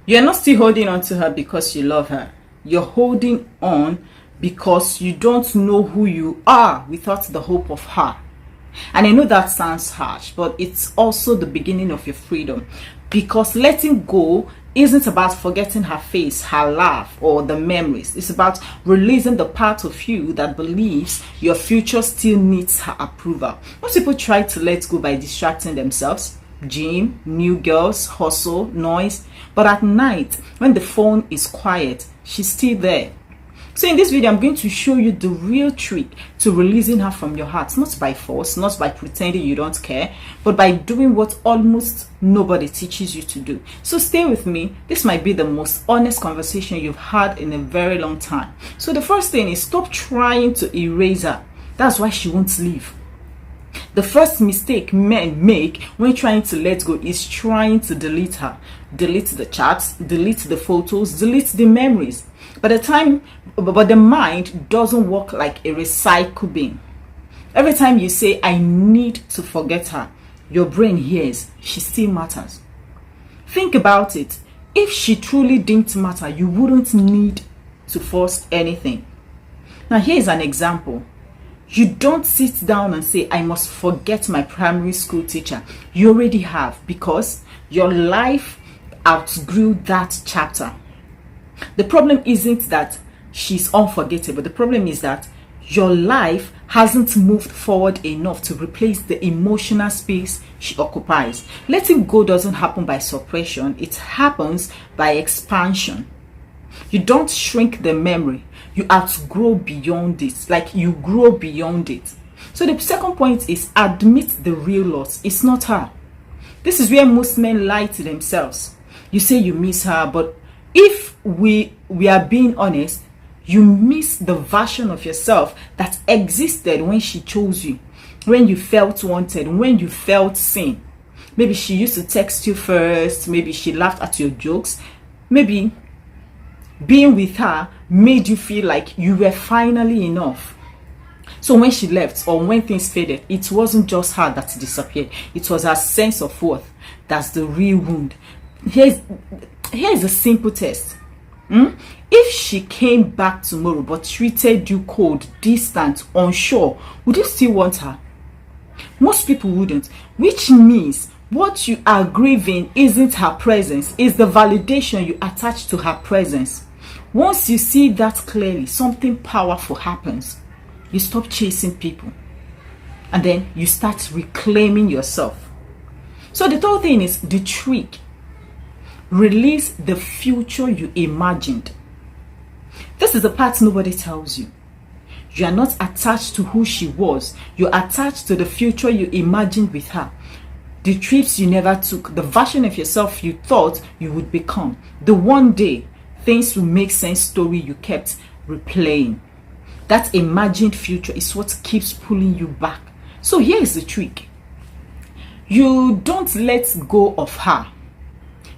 You're not still holding on to her because you love her. You're holding on because you don't know who you are without the hope of her. And I know that sounds harsh, but it's also the beginning of your freedom. Because letting go isn't about forgetting her face, her laugh, or the memories. It's about releasing the part of you that believes your future still needs her approval. Most people try to let go by distracting themselves. Gym, new girls, hustle, noise. But at night, when the phone is quiet, she's still there. So in this video, I'm going to show you the real trick to releasing her from your heart. Not by force, not by pretending you don't care, but by doing what almost nobody teaches you to do. So stay with me. This might be the most honest conversation you've had in a very long time. So the first thing is, stop trying to erase her. That's why she won't leave. The first mistake men make when trying to let go is trying to delete her. Delete the chats, delete the photos, delete the memories. But the mind doesn't work like a recycle bin. Every time you say, I need to forget her, your brain hears, she still matters. Think about it. If she truly didn't matter, you wouldn't need to force anything. Now here's an example. You don't sit down and say, I must forget my primary school teacher. You already have, because your life outgrew that chapter. The problem isn't that she's unforgettable. The problem is that your life hasn't moved forward enough to replace the emotional space she occupies. Letting go doesn't happen by suppression. It happens by expansion. You don't shrink the memory. You outgrow beyond it. Like you grow beyond it. So the second point is, admit the real loss. It's not her. This is where most men lie to themselves. You say you miss her, but if we are being honest, you miss the version of yourself that existed when she chose you, when you felt wanted, when you felt seen. Maybe she used to text you first. Maybe she laughed at your jokes. Maybe being with her made you feel like you were finally enough. So when she left, or when things faded, it wasn't just her that disappeared. It was her sense of worth. That's the real wound. Here's a simple test. If she came back tomorrow but treated you cold, distant, unsure, would you still want her? Most people wouldn't, which means what you are grieving isn't her presence, it's the validation you attach to her presence. Once you see that clearly, something powerful happens. You stop chasing people, and then you start reclaiming yourself. So the third thing is the trick. Release the future you imagined. This is the part nobody tells you. You are not attached to who she was. You're attached to the future you imagined with her. The trips you never took, the version of yourself you thought you would become. The one day things will make sense story you kept replaying. That imagined future is what keeps pulling you back. So here is the trick. You don't let go of her.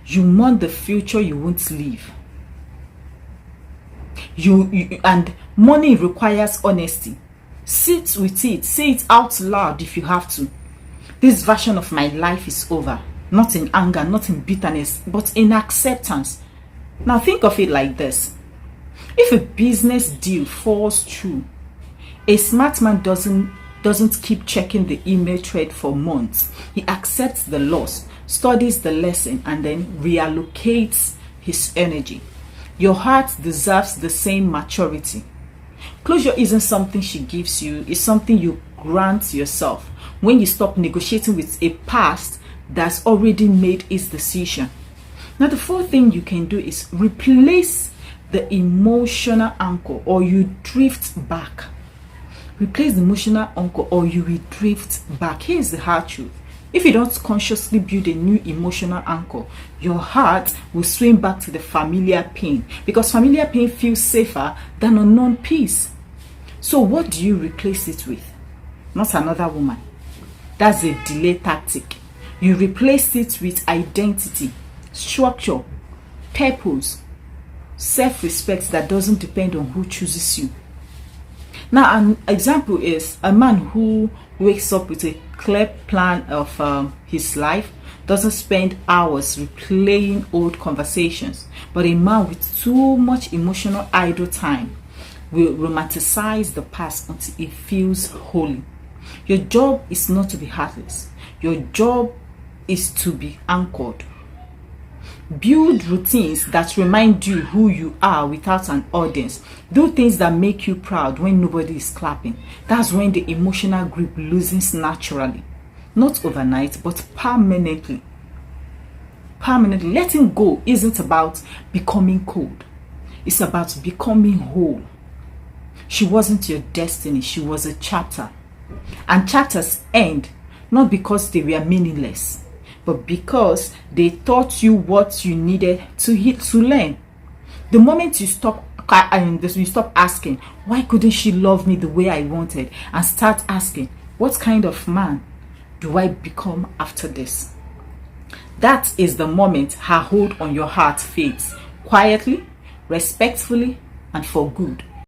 You want the future you won't live. And money requires honesty. Sit with it. Say it out loud if you have to. This version of my life is over. Not in anger, not in bitterness, but in acceptance. Now think of it like this. If a business deal falls through, a smart man doesn't keep checking the email thread for months. He accepts the loss, studies the lesson, and then reallocates his energy. Your heart deserves the same maturity. Closure isn't something she gives you, it's something you grant yourself when you stop negotiating with a past that's already made its decision. Now the fourth thing you can do is replace the emotional anchor, or you drift back. Replace the emotional anchor, or you will drift back. Here's the hard truth. If you don't consciously build a new emotional anchor, your heart will swing back to the familiar pain, because familiar pain feels safer than unknown peace. So what do you replace it with? Not another woman. That's a delay tactic. You replace it with identity, structure, purpose, self-respect that doesn't depend on who chooses you. Now, an example is a man who wakes up with a clear plan of his life, doesn't spend hours replaying old conversations, but a man with too much emotional idle time will romanticize the past until it feels holy. Your job is not to be heartless. Your job is to be anchored. Build routines that remind you who you are without an audience. Do things that make you proud when nobody is clapping. That's when the emotional grip loosens naturally. Not overnight, but permanently. Permanently. Letting go isn't about becoming cold. It's about becoming whole. She wasn't your destiny. She was a chapter. And chapters end not because they were meaningless, but because they taught you what you needed to learn. The moment you stop asking, why couldn't she love me the way I wanted, and start asking, what kind of man do I become after this? That is the moment her hold on your heart fades, quietly, respectfully, and for good.